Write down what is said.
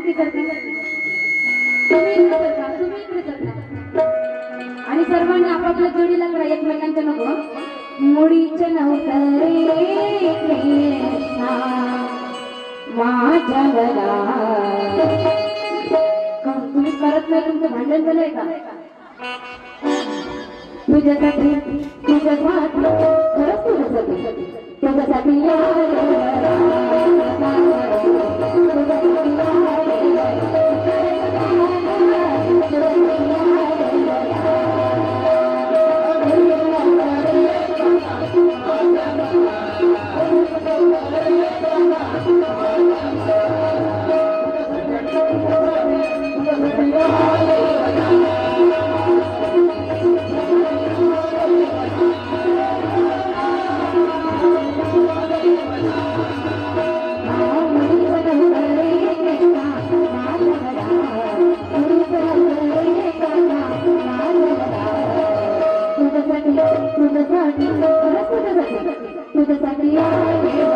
ती करते तुम्ही इकडे सरका, तुम्ही इकडे सरका. आणि सर्वांनी आपापल्या जोडीला करा, एकमेकांच्या नको. मुडीचे नव्हते कृष्णा माझ्या घरा. तुम्ही करत नाही, तुमचं भांडण झालंय का? तुझ्यासाठी तुझ्यासाठी खरंच तुझ्यासाठी तुझ्यासाठी तुझ्यासाठी तुझ्यासाठी तुझ्यासाठी